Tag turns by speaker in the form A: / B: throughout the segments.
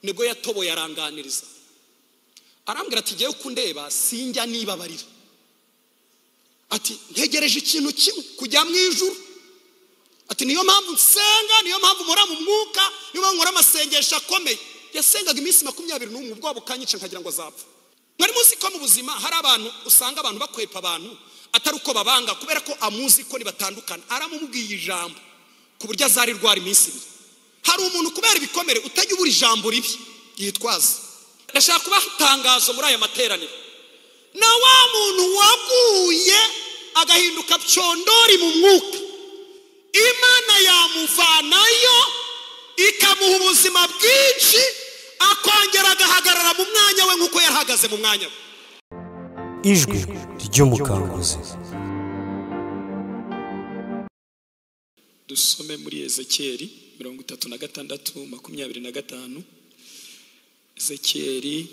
A: nibwo yatoboye aranganiriza arambwira ati ngiye kundeba sinjya nibabarira ati ntegereje ikintu kimwe kujya mu ijuru ati niyo mpamvu nsenga niyo mpamvu nkora mu mwuka niyo mpamvu nkora amasengesho akomeye yasengaga iminsi 21 ubwo bukanyica nkagira ngo azapfa mwari muzi ko mu buzima hari abantu usanga abantu bakwepa abantu atari uko babanga kubera ko amuzi ko nibatandukana aramubwiye ijambo ku buryo azarirwara iminsi 2 hari umuntu kubera ibikomere utajya ubura ijambo ribi yitwaza ndashaka kubatangaza muri aya materaniro na wa muntu waguye agahinduka pchondori mu mwuka Imana yamuvanayo ikamuha ubuzima bwinshi akongera agahagarara mu mwanya we nkuko yarahagaze mu mwanya we.
B: Ijwi ry'umukanguzi.
A: Dusome muri Ezekiyeli 36:25. Ezekiyeli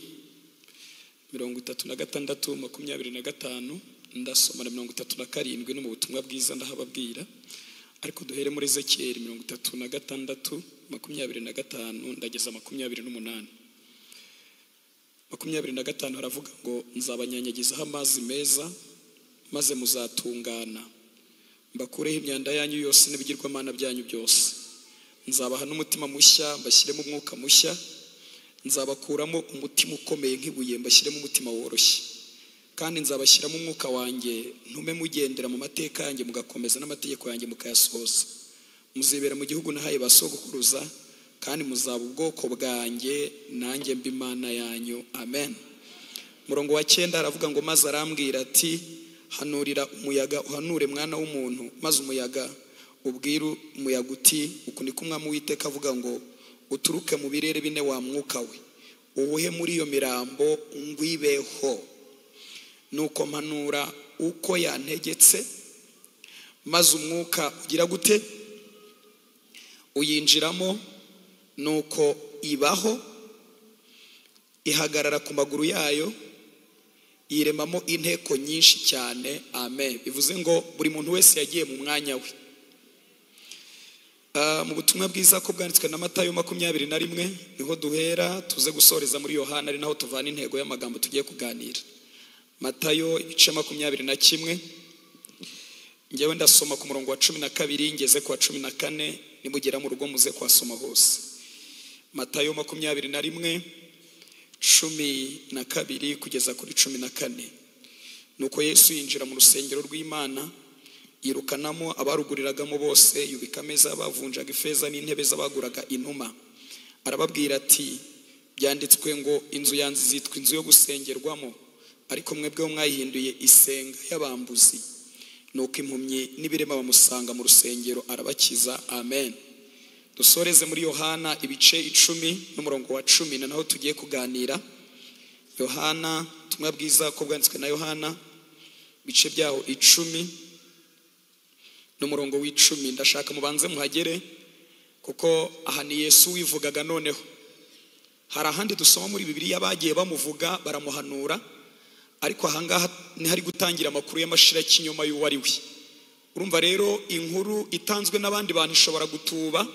A: 36:25 ndasoma na 37 no mu butumwa bwiza ndahababwira ariko duhere muri Ezekiyeli 36:25 ndageza 28. 25 haravuga ngo nzabanyanyagizaho amazi meza maze muzatungana mbakureho imyanda yanyu yose n'ibigirwamana byanyu byose nzabaha n'umutima mushya mbashyiremo umwuka mushya nzabakuramo umutima ukomeye nk'ibuye mbashyiremo umutima woroshye kandi nzabashyiramo umwuka wanjye ntume mugendera mu mateka yanjye mugakomeza n'amategeko yanjye mukayasohoza muzibera mu gihugu nahaye basogokuruza kandi muzaba ubwoko bwanjye nanjye mba Imana yanyu. Amen. Murongo wa 9 aravuga ngo maze arambwira ati hanurira umuyaga uhanure mwana w'umuntu maze umuyaga ubwiru umuyaga uti uku niko Umwami Uwiteka avuga ngo uturuke mu birere bine wa mwuka we uwuhe muri iyo mirambo ngwibeho nuko mpanura uko yantegetse maze umwuka ugira gute uyinjiramo nuko ibaho ihagarara ku maguru yayo yiremamo inteko nyinshi cyane. Amen. Bivuze ngo buri muntu wese yagiye mu mwanya we. Mu butumwa bwiza ko bwanditswe na Matayo 21 niho duhera tuze gusoreza muri Yohana ari naho tuvana intego y'amagambo tugiye kuganira. Matayo 21 ngewe ndasoma ku murongo wa 12 ngeze ku wa 14 nimugera mu rugo muze kwasoma hose. Matayo 21:12 kugeza kuri 14. Nuko Yesu yinjira mu rusengero rw'Imana yirukanamo abaruguriragamo bose yubika ameza bavunjaga ifeza n'intebe z'abaguraga inuma arababwira ati byanditswe ngo inzu yanze zitwa inzu yo gusengerwamo ariko mwebwe mwayihinduye isenga y'abambuzi. Nuko impumyi n'ibirema bamusanga mu rusengero arabakiza. Amen. Dusoreze muri Yohana ibice 10 n'umurongo wa 10 naho tugiye kuganira. Yohana tumwa bwiza ko bwanditswe na Yohana bice byaho 10 n'umurongo w'10 ndashaka mubanze muhagere kuko aha ni Yesu wivugaga. Noneho hari ahandi dusoma muri Bibiliya bagiye bamuvuga baramuhanura ariko ahangaha ni hari gutangira amakuru y'amashira kinyoma y'uwari we. Urumva rero inkuru itanzwe n'abandi bantu ishobora gutuba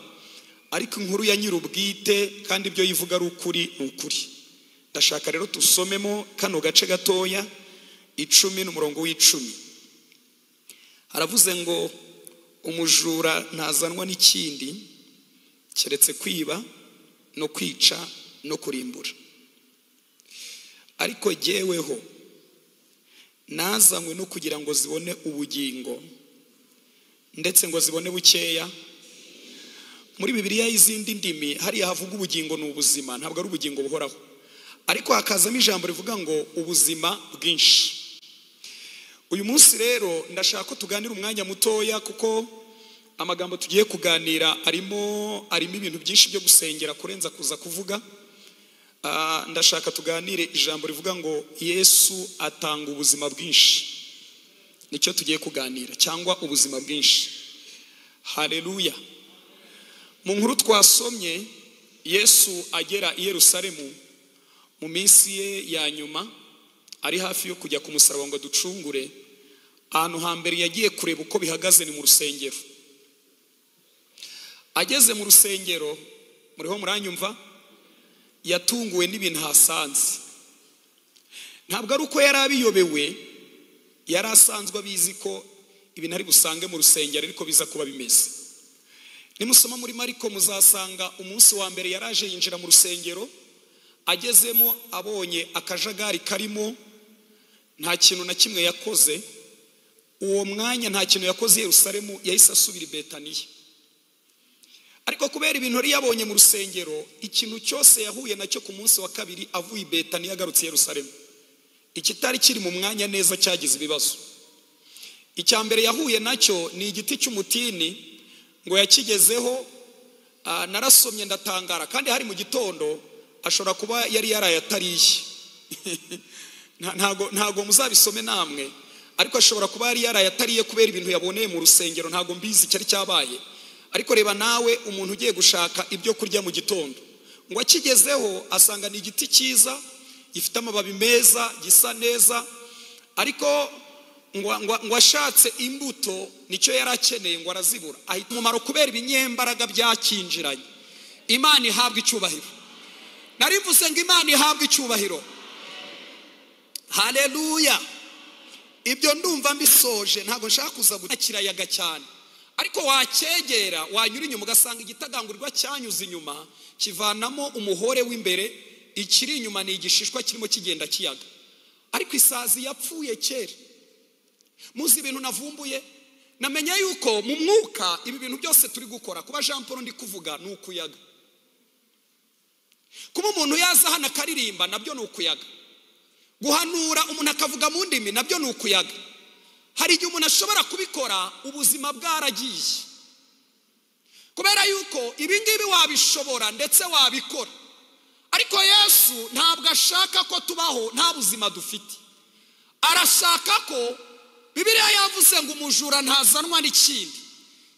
A: ariko inkuru ya nyirubwite kandi ibyo yivuga ari ukuri n'ukuri. Ndashaka rero tusomemo kano gace gatoya 10 n'umurongo w'10. Haravuze ngo umujura ntazanwa n'ikindi keretse kwiba no kwica no kurimbura ariko jyeweho nazanywe no kugira ngo zibone ubugingo ndetse ngo zibone bukeya. Muri Bibiliya y'izindi ndimi hari havuga ubugingo n'ubuzima ntabwo ari ubugingo buhoraho ariko hakazamo ijambo rivuga ngo ubuzima bwinshi. Uyu munsi rero ndashaka ko tuganira umwanya mutoya kuko amagambo tugiye kuganira arimo ibintu byinshi byo gusengera kurenza kuza kuvuga. Ndashaka tuganire ijambo rivuga ngo Yesu atanga ubuzima bwinshi. Nicyo tugiye kuganira cyangwa ubuzima bwinshi. Haleluya. Mu nkuru twasomye Yesu agera i Yerusalemu mu minsi ye ya nyuma ari hafi yo kujya ku musaraba ngo ducungure. Ahantu hambere yagiye kureba uko bihagaze ni mu rusengero. Ageze mu rusengero muriho muranyumva yatunguwe n'ibintu hasanze. Ntabwo ari uko yari abiyobewe, yari asanzwe abizi ko ibintu ari busange mu rusengero ariko biza kuba bimeze. Nimusoma muri Mariko muzasanga umunsi wa mbere yaraje yinjira mu rusengero, agezemo abonye akajagari karimo, nta kintu na kimwe yakoze. Uwo mwanya nta kintu yakoze i Yerusalemu, yahise asubira i Betaniya. Ariko kubera ibintu yari yabonye mu rusengero, ikintu cyose yahuye nacyo ku munsi wa kabiri avuye i Betaniya agarutse i Yerusalemu, ikitari kiri mu mwanya neza cyagize ibibazo. Icya mbere yahuye nacyo ni igiti cy'umutini, ngo yakigezeho, narasomye ndatangara, kandi hari mu gitondo, ashobora kuba yari yarayatariye. Ntago muzabisome namwe, ariko ashobora kuba yari yarayatariye kubera ibintu yaboneye mu rusengero, ntago mbizi cyari cyabaye. Ariko reba nawe umuntu ugiye gushaka ibyo kurya mu gitondo, ngo akigezeho asanga ni igiti cyiza gifite amababi meza, gisa neza, ariko ngo ashatse imbuto nicyo yari akeneye, ngo arazibura. Ahita umumaro kubera ibinyembaraga byakinjiranye. Imana ihabwa icyubahiro. Narivuze ngo Imana ihabwa icyubahiro. Haleluya. Ibyo ndumva mbisoje, ntabwo nshaka kuza gukirayaga cyane, ariko wacyegera, wanyura inyuma ugasanga igitagangurirwa cyanyuze inyuma kivanamo umuhore w'imbere, ikiri inyuma ni igishishwa kirimo kigenda kiyaga. Ariko isazi yapfuye kera. Muzi ibintu navumbuye, namenye yuko mu mwuka ibi bintu byose turi gukora, kuba Jean Paul ndi kuvuga ni ukuyaga, kuba umuntu yaza hano akaririmba nabyo ni ukuyaga, guhanura umuntu akavuga mu ndimi nabyo ni ukuyaga. Hari igihe umuntu ashobora kubikora ubuzima bwaragiye, kubera yuko ibi ngibi wabishobora ndetse wabikora, ariko Yesu ntabwo ashaka ko tubaho nta buzima dufite. Arashaka ko, Bibiliya yavuze ngo umujura ntazanwa n'ikindi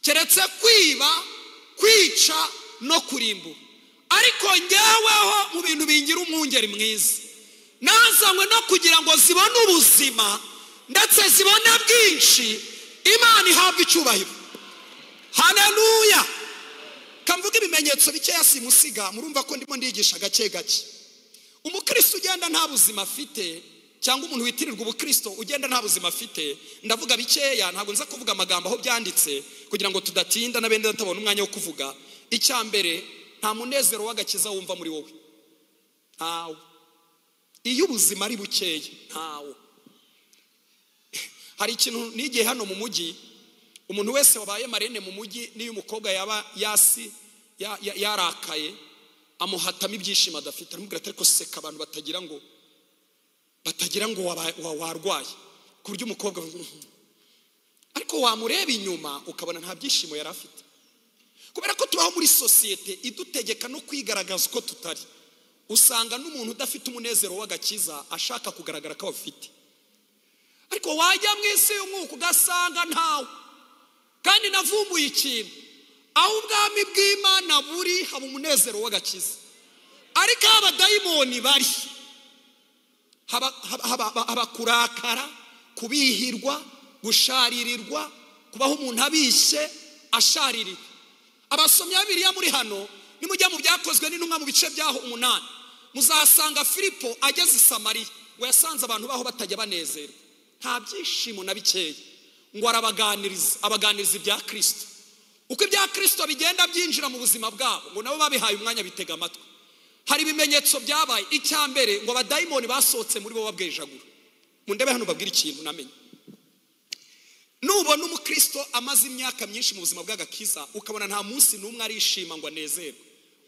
A: keretse kwiba, kwica no kurimbura. Ariko njyeweho mu bintu bingira umwungeri mwiza, nazanywe no kugira ngo zibone ubuzima ndetse zibone bwinshi. Imana ihabwa icyubahiro. Haleluya. Kamvuga ibimenyetso bikeya simusiga, murumva ko ndimo ndigisha gake gake. Umukristo ugenda nta buzima afite, cyangwa umuntu witirirwa ubukristo ugenda nta buzima afite, ndavuga bikeya, ntabwo nza kuvuga amagambo aho byanditse kugira ngo tudatinda n'abende batabona umwanya wo kuvuga. Icya mbere, nta munezero w'agakiza wumva muri wowe. Ntawo. Iyo ubuzima ari bukeya, ntawo. Hari ikintu nigiye hano mu mujyi, umuntu wese wabaye marene mu mujyi, niyo umukobwa yaba yarakaye, amuhatamo ibyishimo adafite, aramubwira ati ariko seka abantu batagira ngo warwaye, ku buryo umukobwa, ariko wamureba inyuma ukabona nta byishimo yari afite. Kubera ko tubaho muri sosiyete idutegeka no kwigaragaza uko tutari, usanga n'umuntu udafite umunezero w'agakiza ashaka kugaragara ko afite. Ariko wajya mu isi y'umwuka ugasanga ntawe. Kandi navumbuye ikintu, aho ubwami bw'Imana buri haba umunezero w'agakiza, ariko abadayimoni bari haba kurakara, kubihirwa, gusharirirwa, kubaho umuntu abishye ashaririwe. Abasomyi ba Bibiliya muri hano, nimujya mu byakozwe n'intumwa mu bice byaho 8, muzasanga Filipo ageze i Samariya, ngo yasanze abantu baho batajya banezerwa, nta byishimo na bikeya, ngo abaganiriza ibya Kristo. Uko ibya Kristo bigenda byinjira mu buzima bwabo, ngo nabo babihaye umwanya bitega amatwi. Hari ibimenyetso byabaye. Icya mbere, ngo abadayimoni basohotse muri bo babwejagura. Mundebe hano babwira ikintu namenye. Nubona umukristo amaze imyaka myinshi mu buzima bw'agakiza, ukabona nta munsi n'umwe arishima ngo anezerwe,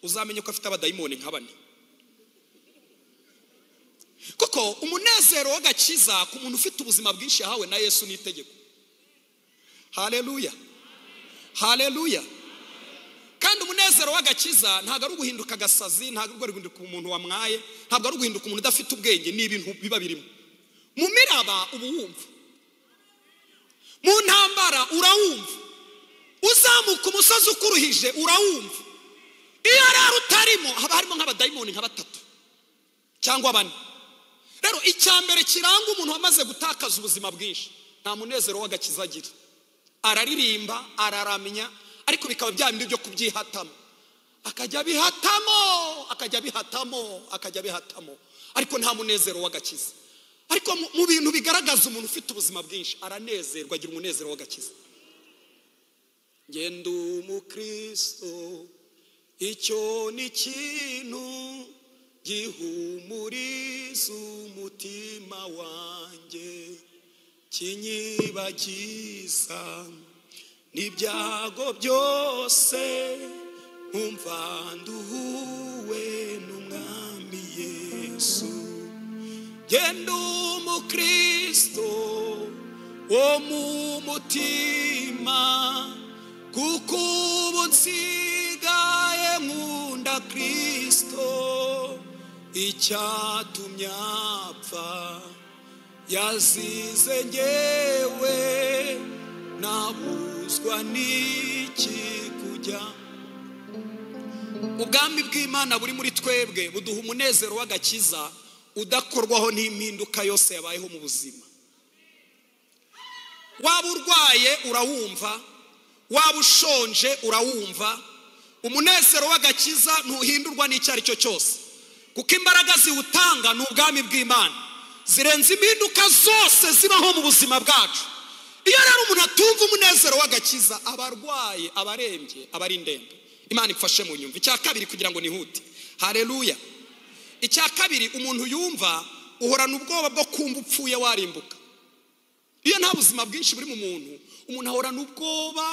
A: uzamenye ko afite abadayimoni nka bane. Kuko umunezero w'agakiza ku muntu ufite ubuzima bwinshi yahawe na Yesu ni itegeko. Haleluya. Haleluya. Kandi umunezero w'agakiza ntabwo ari uguhinduka agasazi, ntabwo ari uguhinduka umuntu wamwaye, ntabwo ari uguhinduka umuntu udafite ubwenge, ni ibintu biba birimo. Mu miraba ubu wumva, mu ntambara urawumva, uzamuka umusozi ukuruhije urawumva. Iyo rero utarimo, haba harimo nk'abadayimoni nka 3 cyangwa 4. Rero icya mbere kiranga umuntu wamaze gutakaza ubuzima bwinshi, nta munezero w'agakiza agira. Araririmba, araramya, ariko bikaba bya bindi byo kubyihatamo.
C: akajya bihatamo ariko nta munezero w'agakiza. Ariko mu bintu bigaragaza umuntu ufite ubuzima bwinshi aranezerwa, agira umunezero w'agakiza. Ngenda umukristo icyo ni ikintu gihumuriza umutima wanjye, kinyibagiza n'ibyago byose, nkumva nduhuwe n'umwami Yesu. Ngenda umukristo wo mu mutima, kuko ubu nsigaye nkunda Kristo, icyatumye apfa yazize njyewe, nabuzwa n'iki kujya. Ubwami bw'Imana buri muri twebwe buduha umunezero w'agakiza udakorwaho n'impinduka yose yabayeho mu buzima. Waba urwaye urawumva, waba ushonje urawumva. Umunezero w'agakiza ntuhindurwa n'icyo ari cyo cyose, kuko imbaraga ziwutanga ni ubwami bw'Imana, zirenze impinduka zose zibaho mu buzima bwacu. Iyo rero umuntu atumva umunezero w'agakiza aba arwaye, aba arembye, aba ari ndembe. Imana ifashe mu nyumva. Icya kabiri kugira ngo nihute. Haleluya. Icya kabiri, umuntu yumva uhorana ubwoba bwo kumva upfuye warimbuka. Iyo nta buzima bwinshi buri mu muntu, umuntu ahorana ubwoba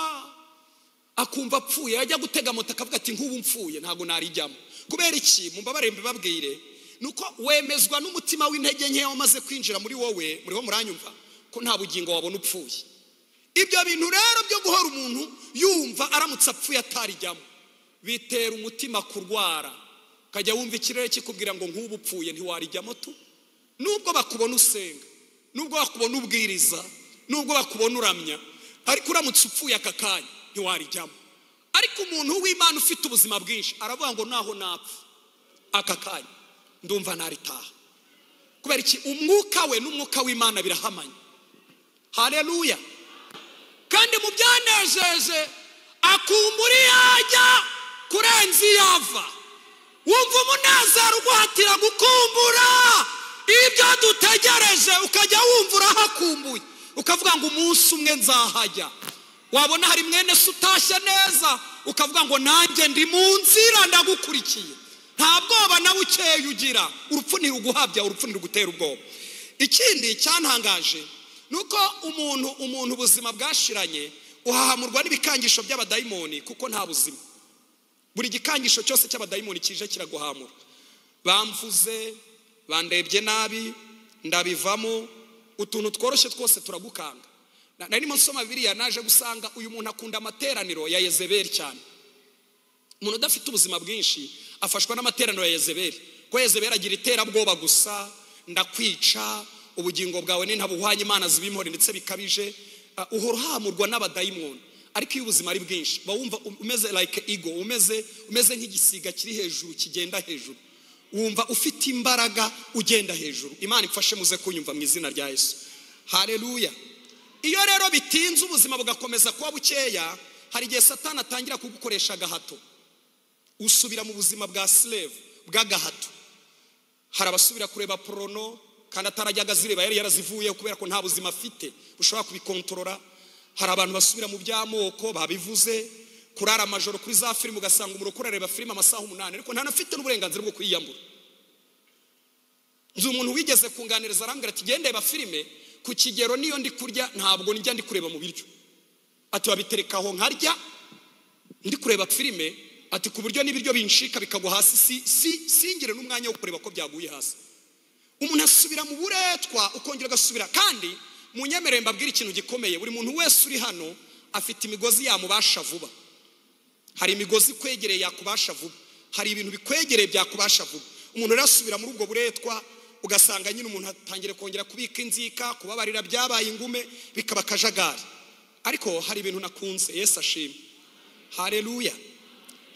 C: akumva apfuye, yajya gutega moto akavuga ati nk'ubu mpfuye ntabwo narijyamo. Kubera iki? Mumbabarire mbibabwire, nuko wemezwa n'umutima w'intege nke wamaze kwinjira muri wowe, muriho muranyumva, ko nta bugingo wabona upfuye. Ibyo bintu rero byo guhora umuntu yumva aramutse apfuye atarijyamo bitera umutima kurwara. Kajya wumva ikirere kikubwira ngo nk'ubu upfuye ntiwarijyamo tu. Nubwo bakubona usenga, nubwo bakubona ubwiriza, nubwo bakubona uramya, ariko uramutse upfuye aka kanya ntiwarijyamo. Ariko umuntu w'Imana ufite ubuzima bwinshi aravuga ngo naho napfa aka kanya ndumva naritaha. Kubera iki? Umwuka we n'umwuka w'Imana birahamanya. Haleluya. Kandi mu byanejeje akumbura yajya kurenza yava. Wumva umunezero uguhatira gukumbura ibyo dutegereje, ukajya wumva urahakumbuye, ukavuga ngo umunsi umwe nzahajya. Wabona hari mwene se utashye neza, ukavuga ngo nanjye ndi mu nzira ndagukurikiye. Nta bwoba nawe ukeye ugira, urupfu ntiruguhabya, urupfu ntirugutera ubwoba. Ikindi cyantangaje nuko umuntu ubuzima bwashiranye uhahamurwa n'ibikangisho by'abadayimoni, kuko nta buzima. Buri gikangisho cyose cy'abadayimoni kije kiraguhamura. Bamvuze, bandebye nabi, ndabivamo, utuntu tworoshye twose turagukanga. Nari mo nsoma Bibiliya naje gusanga uyu muntu akunda amateraniro ya Yezebeli cyane. Umuntu udafite ubuzima bwinshi afashwa n'amateraniro ya Yezebeli. Ko Yezebeli agira iterabwoba gusa, ndakwica, ubugingo bwawe ni ntabuhwanye, Imana zibimhore ndetse bikabije. Uhora uhamurwa n'abadayimoni. Ariko iyo ubuzima ari bwinshi bawumva umeze like ego, umeze nk'igisiga kiri hejuru kigenda hejuru. Wumva ufite imbaraga ugenda hejuru. Imana ifashe muze kunyumva mu izina rya Yesu. Haleluya. Iyo rero bitinze ubuzima bugakomeza kuba bukeya, hari igihe Satani atangira kugukoresha gahato. Usubira mu buzima bwa slave, bwa gahato. Hari abasubira kureba porno kandi atarajyaga zireba, yari yarazivuye kubera ko nta buzima afite ushobora kubikontorora. Hari abantu basubira mu by'amoko, babivuze, kurara amajoro kuri za filime, ugasanga umuntu kurareba filime amasaha 8 ariko ntanafite n'uburenganzira bwo kwiyambura. Nzi umuntu wigeze kunganiriza arambwira ati gendeba filime ku kigero niyo ndi kurya ntabwo njya ndi kureba mu biryo. Ati wabiterekaho nkarya ndi kureba filime, ati ku buryo n'ibiryo binshika bikagwa hasi singire n'umwanya wo kureba ko byaguye hasi. Umuntu asubira mu buretwa ukongera gasubira. Kandi munyemerere mbabwira ikintu gikomeye, buri muntu wese uri hano afite imigozi yamubasha vuba. Hari imigozi kwegereye yakubasha vuba, hari ibintu bikwegereye byakubasha vuba. Umuntu rasubira muri ubwo buretwa ugasanga nyine umuntu atangire kongera kubika inzika, kubabarira byabaye ingume, bikaba kajagari. Ariko hari ibintu nakunze, Yesu ashimwe. Haleluya.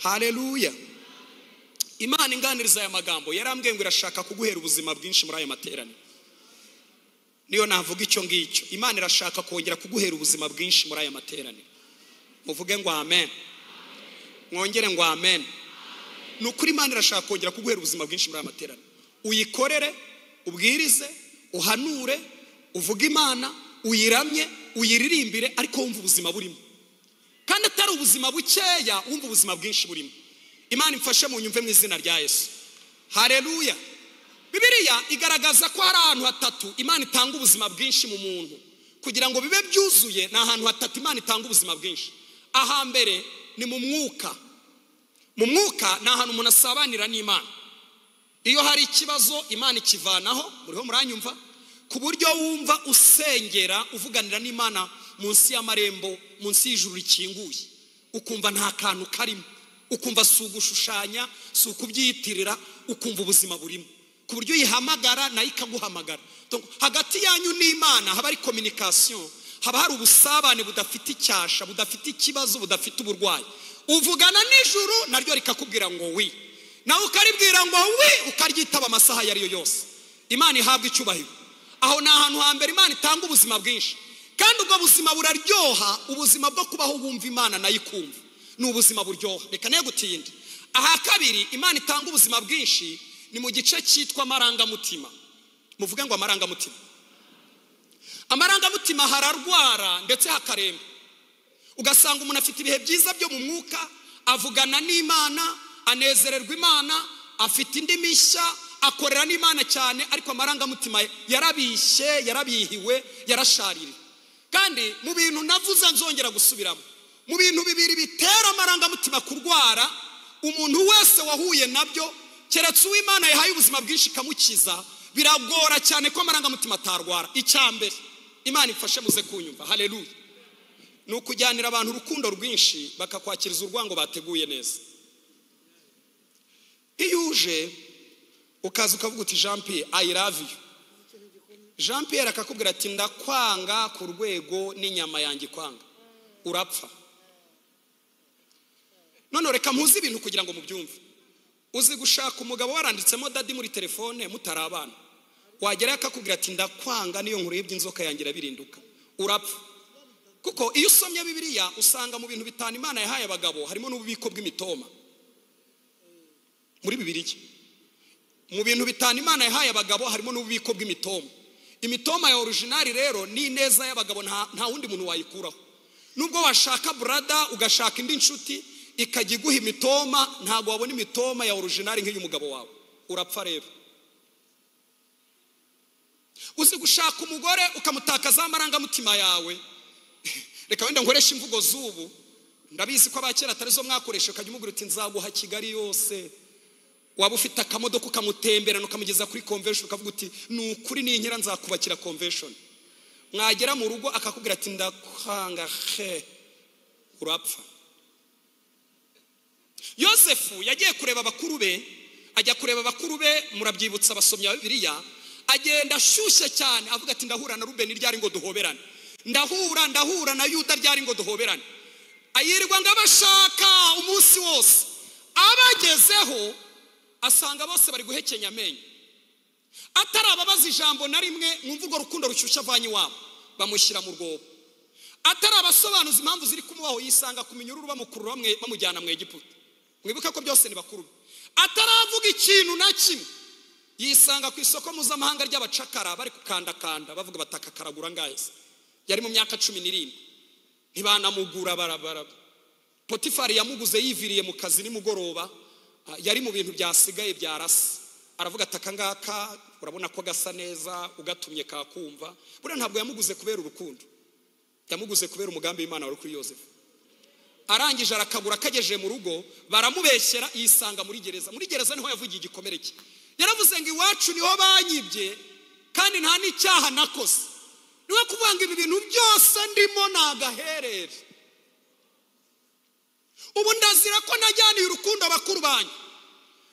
C: Haleluya. Imana inganiriza aya magambo yarambwiye ngo irashaka kuguhera ubuzima bwinshi muri aya materaniro. Niyo navuga icyo ngicyo, Imana irashaka kongera kuguhera ubuzima bwinshi muri aya materaniro. Muvuge ngo amen. Mwongere ngo amen. ni ukuri Imana irashaka kongera kuguhera ubuzima bwinshi muri aya materaniro. Uyikorere, ubwirize, uhanure, uvuge Imana, uyiramye, uyiririmbire, ariko wumva ubuzima burimo. Kandi atari ubuzima bukeya, wumva ubuzima bwinshi burimo. Imana imfashe mu nyumve mu izina rya Yesu. Haleluya. Bibiliya igaragaza ko hari ahantu hatatu Imana itanga ubuzima bwinshi mu muntu. Kugira ngo bibe byuzuye, ni ahantu hatatu Imana itanga ubuzima bwinshi. Ahambere ni mu mwuka. Mu mwuka ni ahantu umuntu asabanira n'Imana. Iyo hari ikibazo Imana ikivanaho, muriho muranyumva, ku buryo wumva usengera uvuganira n'Imana munsi y'amarembo, munsi y'ijuru rikinguye, ukumva nta kantu karimo, ukumva si ugushushanya, si ukubyiyitirira, ukumva ubuzima burimo, ku buryo uyihamagara nayo ikaguhamagara. Hagati yanyu n'Imana haba ari communication, haba hari ubusabane budafite icyasha, budafite ikibazo, budafite uburwayi. Uvugana n'ijuru naryo rikakubwira ngo wi, nawe ukaribwira ngo wi, ukaryitaba amasaha yari yo yose. Imana ihabwa icyubahiro. Aho ni ahantu hambere Imana itanga ubuzima bwinshi, kandi ubwo buzima buraryoha. Ubuzima bwo kubaho wumva Imana nayo ikumva ni ubuzima buryoha. Reka ne gutinde. Aha kabiri Imana itanga ubuzima bwinshi ni mu gice cyitwa amarangamutima. Muvuge ngo amarangamutima. Amarangamutima hararwara ndetse hakaremba. Ugasanga umuntu afite ibihe byiza byo mu mwuka, avugana n'Imana, anezererwa Imana, afite indi mishya, akorera n'Imana cyane, ariko amarangamutima yarabishye, yarabihiwe, yarasharira. Kandi mu bintu navuze nzongera gusubiramo, mu bintu bibiri bitera amarangamutima kurwara umuntu wese wahuye nabyo, keretse uw'Imana yahaye ubuzima bwinshi ikamukiza, biragora cyane ko amarangamutima atarwara. Icyambere, Imana ifashe muze kunyumva, haleluya, ni ukujyanira abantu urukundo rwinshi bakakwakiriza urwango bateguye neza. Iyo uje ukaza ukavuga uti Jean Pierre I love you, Jean Pierre akakubwira ati ndakwanga ku rwego n'inyama yanjye kwanga, urapfa. None reka mpuze ibintu kugira ngo mubyumve. Uzi gushaka umugabo waranditsemo dadi muri telefone mutarabana, wagera akakubwira ati ndakwanga niyo nkuru y'iby'inzoka yanjye irabirinduka, urapfa. Kuko iyo usomye Bibiliya usanga mu bintu bitanu Imana yahaye abagabo harimo n'ububiko bw'imitoma. Muri Bibiliya mu bintu bitanu Imana yahaye abagabo harimo n'ububiko bw'imitoma. Imitoma ya original rero ni neza y'abagabo, nta wundi muntu wayikuraho. Nubwo washaka brother ugashaka indi nshuti ikajya iguha imitoma, ntago wabona imitoma ya original nk'iy'umugabo wawe, urapfa rero. Uzi gushaka umugore ukamutakaza amarangamutima yawe, reka wenda nkoresha imvugo z'ubu, ndabizi ko abakera atari zo mwakoresha, ukajya umugura uti nzaguha Kigali yose, waba ufite akamodoka ukamutemberana ukamugeza kuri convention, ukavuga uti ni ukuri ninkira nzakubakira convention. Mwagera mu rugo akakubwira ati ndakwanga, urapfa. Yosefu yagiye kureba bakuru be, ajya kureba bakuru be, murabyibutsa abasomyi ba Bibiliya, agenda ashyushye cyane avuga ati ndahura na Rubeni ryari ngo duhoberane, ndahura na Yuda ryari ngo duhoberane. Ayirirwa ngabashaka umunsi wose, abagezeho asanga bose bari guhekenya amenyo, atarababaza ijambo na rimwe mu mvugo rukundo rushyushya avanye wabo, bamushyira mu rwobo. Atarabasobanuza impamvu ziri kumubaho, yisanga ku minyururu bamukurura bamujyana mu Egiputa. Mwibuka ko byose ni bakuru. Ataravuga ikintu na kimwe, yisanga ku isoko mpuzamahanga ry'abacakara bari kukandakanda bavuga bataka karagura ngahise. Yari mu myaka 17, ntibanamugura barabara. Potifari yamuguze yiviriye mu kazi nimugoroba, yari mu bintu byasigaye byarasa. Aravuga ataka ngaka urabona ko gasa neza, ugatumye kakumva. Bure ntabwo yamuguze kubera urukundo, yamuguze kubera umugambi w'Imana wari kuri Yosefu. Arangije arakagura, kageje mu rugo baramubeshyera, yisanga muri gereza. Muri gereza niho yavugiye igikomere cye. Yaravuze ngo iwacu niho banyibye kandi nta n'icyaha nakoze, niwe kuvanga ibi bintu byose ndimo nagaherere. Ubu ndazira ko najyaniye urukundo bakuru banyu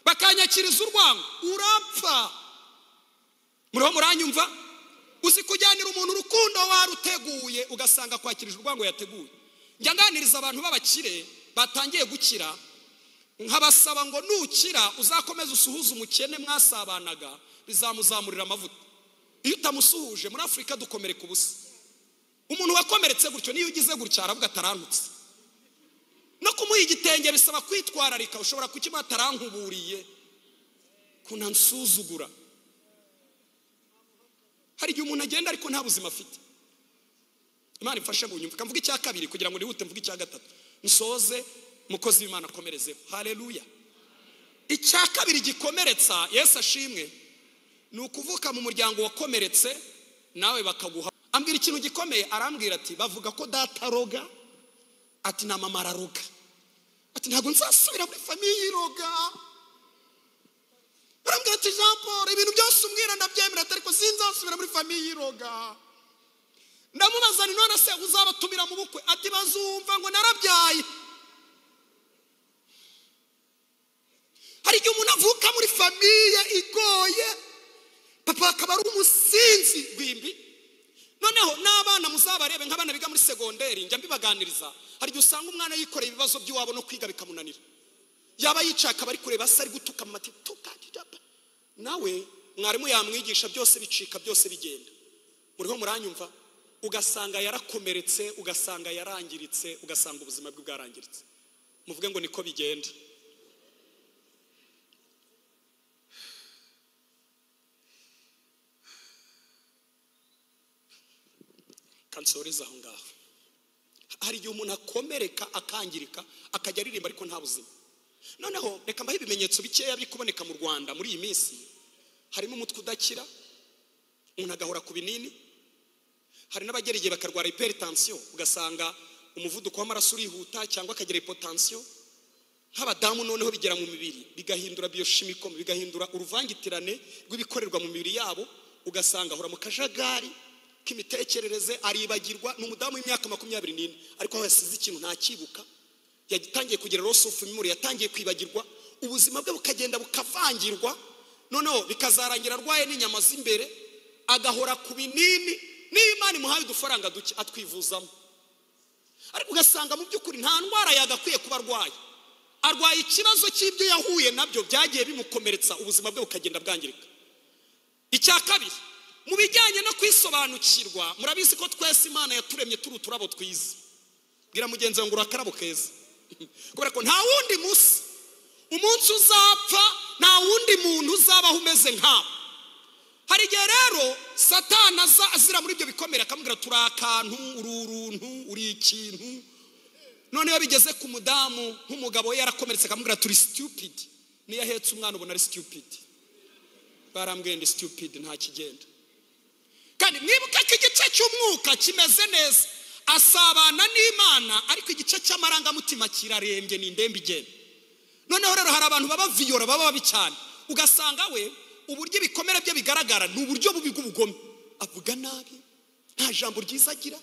C: bakanyakiriza urwango, urapfa. Muriho muranyumva? Uzi kujyanira umuntu urukundo waruteguye ugasanga kwakirije urwango yateguye. Njya nganiriza abantu b'abakire batangiye gukira, nkabasaba ngo nukira uzakomeza usuhuza umukene mwasabanaga, bizamuzamurira amavuta. Iyo utamusuhuje muri Afrika dukomereka ubusa. Umuntu wakomeretse gutyo niyo ugize gutya aravuga atarantutse. no kumuha igitenge bisaba kwitwararika. Ushobora kukimuha atarankuburiye kunansuzugura. Hari igihe umuntu agenda ariko nta buzima afite. Imana ifashe mu nyumva. Kamvuga icya kabiri kugira ngo nihute mvuge icya gatatu. Nsoze mukozi w'Imana akomerezeho. Haleluya. Icya kabiri gikomeretsa, Yesu ashimwe, ni ukuvuka mu muryango wakomeretse nawe bakaguha. Ambwira ikintu gikomeye, arambwira ati bavuga ko data roga, ati na mama araroga, ati ntabwo nzasubira muri famiye iroga. Arambwira ati Jean Paul, ibintu byose umbwira ndabyemera ariko sinzasubira muri famiye iroga. Ndamubaza ni none se uzabatumira mu bukwe? Ati bazumva ngo narabyaye. Hari igihe umuntu avuka muri famiye igoye, papa akaba ari umusinzi rwimbi. Noneho n'abana muzabarebe nk'abana biga muri segonderi, njya mbibaganiriza. Hari igihe usanga umwana yikoreye ibibazo by'iwabo no kwiga bikamunanira. Yaba yicaye akaba ari kureba se ari gutuka mu mati, tuka kijapa. Nawe mwarimu yamwigisha byose bicika, byose bigenda. Muriho muranyumva? Ugasanga yarakomeretse, ugasanga yarangiritse, ugasanga ubuzima bwe bwarangiritse. Muvuge ngo niko bigenda. Kansoreza aho ngaho. Hari igihe umuntu akomereka akangirika akajya aririmba ariko nta buzima. Noneho reka mbahe ibimenyetso bikeya biri kuboneka mu Rwanda muri iyi minsi. Harimo umutwe udakira, umuntu agahora ku binini. Hari n'abagera igihe bakarwara hypertension, ugasanga umuvuduko w'amaraso urihuta cyangwa akagira hypotension. Nk'abadamu noneho bigera mu mibiri bigahindura biochimical, bigahindura uruvangitirane rw'ibikorerwa mu mibiri yabo, ugasanga ahora mu kajagari k'imitekerereze, aribagirwa. N'umudamu w'imyaka 24 ariko aho yasize ikintu ntakibuka, yagitangiye kugira loss of memory, yatangiye kwibagirwa, ubuzima bwe bukagenda bukavangirwa. Noneho bikazarangira arwaye n'inyama z'imbere, agahora ku binini. N'Imana imuhaye udufaranga duke atwivuzamo, ariko ugasanga mu by'ukuri nta ndwara yagakwiye kuba arwaye. Arwaye ikibazo cy'ibyo yahuye nabyo byagiye bimukomeretsa, ubuzima bwe bukagenda bwangirika. Icya kabiri, mu bijyanye no kwisobanukirwa, murabizi ko twese Imana yaturemye turi uturabo twiza. Bwira mugenzi wawe ngo urakarabo keza. Kubera ko nta wundi umunsi uzapfa, nta wundi muntu uzabaho umeze nk'abo. Hari igihe rero Satani azira muri ibyo bikomera akamubwira turi akantu, uruntu, uri ikintu. Noneho bigeze ku mudamu nk'umugabo we yarakomeretse akamubwira turi stupid. Niyo ahetse umwana ubona ari stupid. Barambwiye ndi stupid nta kigenda. Kandi mwibuka ko igice cy'umwuka kimeze neza, asabana n'Imana, ariko igice cy'amarangamutima kirarembye ni ndembe igenda. Noneho rero hari abantu baba viyora, baba babi cyane, ugasanga we uburyo ibikomere bye bigaragara ni uburyo bubi bw'ubugome. Avuga nabi, nta jambo ryiza agira,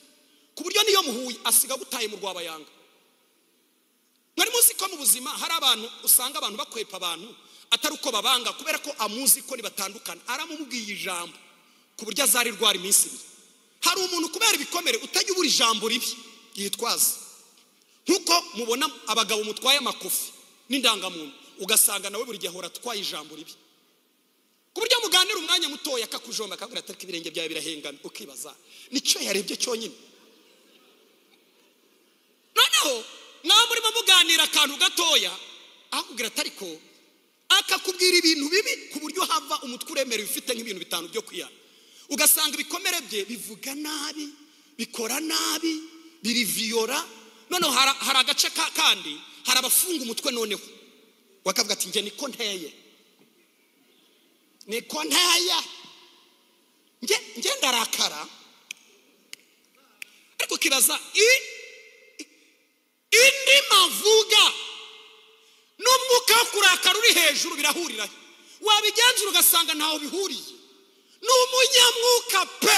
C: ku buryo niyo muhuye asiga gutaye mu rwabayanga. Mwari muzi ko mu buzima hari abantu usanga abantu bakwepa abantu atari uko babanga, kubera ko amuzi ko nibatandukana, aramubwiye ijambo ku buryo azari rwara iminsi ibiri. Hari umuntu kubera ibikomere utajya ubura ijambo ribi yitwaza, nkuko mubona abagabo mutwaye amakofi n'indangamuntu, ugasanga nawe buri gihe ahora atwaye ijambo ribi, ku buryo muganira umwanya mutoya akakujomba akabwira ati ibirenge byawe birahengana, ukibaza nicyo yarebye cyonyine. Noneho nawe murimo muganira akantu gatoya akubwira ati ariko, akakubwira ibintu bibi ku buryo hava umutwe uremereye ufite nk'ibintu 5 byo kwiyana. Ugasanga ibikomere bye bivuga nabi, bikora nabi, biriviyora. Noneho hari agace kandi hari abafunga umutwe, noneho wakavuga ati nge niko nteye, nge ndarakara. Ariko kibaza indi mavuga n'umwuka wo kurakara uri hejuru birahurira, wabigenzura ugasanga ntaho bihuriye. N'umunyamwuka pe,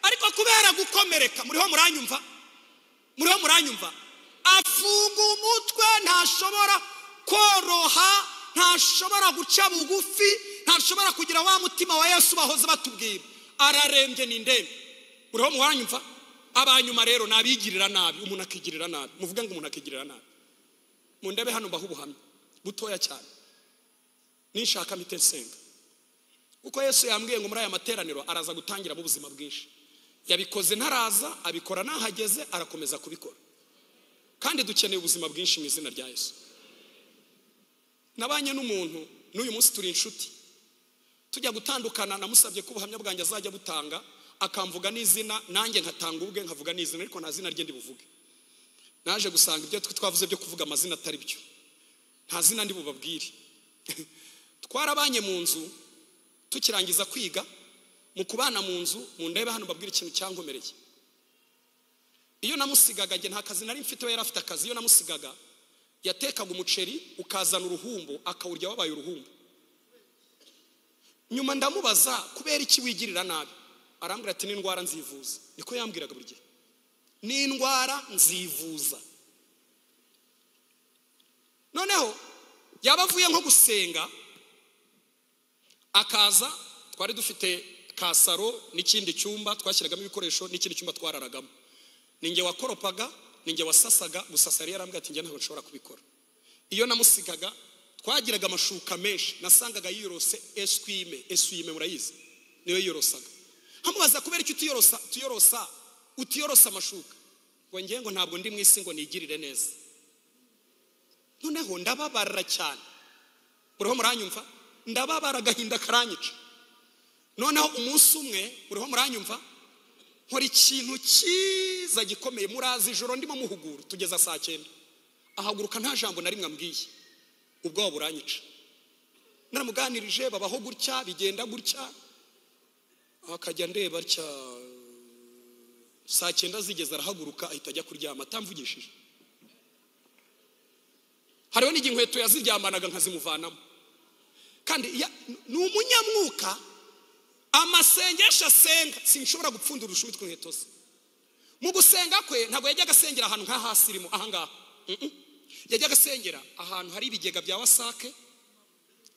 C: ariko kubera gukomereka, muriho muranyumva, afunga umutwe, ntashobora koroha, ntashobora guca bugufi, ntashobora kugira wa mutima wa Yesu bahoze batubwira, ararembye ni ndembe. Muriho muranyumva? Abanyuma rero nabigirira nabi, umuntu akigirira nabi. Muvuge ngo umuntu akigirira nabi. Mu ndebe hano baho ubuhamya butoya cyane, nishaka mite nsenga. Uko Yesu yambwiye ngo muri aya materaniro araza gutangira mu buzima bwinshi. Yabikoze ntaraza, abikora nahageze, arakomeza kubikora. kandi dukeneye ubuzima bwinshi mu izina rya Yesu. Nabanye n'umuntu n'uyu munsi turi inshuti, tujya gutandukana namusabye ko ubuhamya bwanjye azajya butanga, akamvuga n'izina nanjye nkatanga ubwe nkavuga n'izina, ariko nta zina rye ndi buvuge. Naje gusanga ibyo twavuze byo kuvuga amazina atari byo, nta zina ndi bubabwire. Twarabanye mu nzu tukirangiza kwiga, mu kubana mu nzu mu ndebe hano babwira ikintu cyankomereye. Iyo namusigaga nge nta kazi nari mfite, we yari afite akazi. Iyo namusigaga yatekaga umuceri ukazana uruhumbu akawurya wabaye uruhumbu. Nyuma ndamubaza kubera iki wigirira nabi, arambwira ati n'indwara nzivuza. Niko yambwiraga buri gihe, n'indwara nzivuza. Noneho yabavuye nko gusenga akaza, twari dufite kasaro n'ikindi cyumba twashyiragamo ibikoresho n'ikindi cyumba twararagamo. Ninjye wakoropaga, ninjye wasasaga. Gusasa yari yarambwira ati njye ntabwo nshobora kubikora. Iyo namusigaga twagiraga amashuka menshi, nasangaga yiyorose eswime murayizi, niwe yiyorosaga. Hamubaza kubera iki utiyorosa amashuka, ngo njye ngo ntabwo ndi mu isi ngo nigirire neza. Noneho ndababara cyane, muriho muranyumva, ndababara agahinda karanyica. Noneho umunsi umwe, muriho muranyumva, nkora ikintu cyiza gikomeye. Murazi ijoro ndimo muhugura tugeza saa 9, ahaguruka nta jambo na rimwe ambwiye. Ubwo buranyica, naramuganirije babaho gutya, bigenda gutya, akajya ndeba atya. Saa 9 zigeze arahaguruka ahita ajya kuryama atamvugishije. Hariho n'igihe inkweto yaziryamanaga nkazimuvanamo, kandi ni umunyamwuka. Amasengesho asenga sinshobora gupfundura urushumi tw'inkweto ze. Mu gusenga kwe ntabwo yajyaga asengera ahantu nka hasi irimo ahangaha, yajyaga asengera ahantu hari ibigega bya wasake,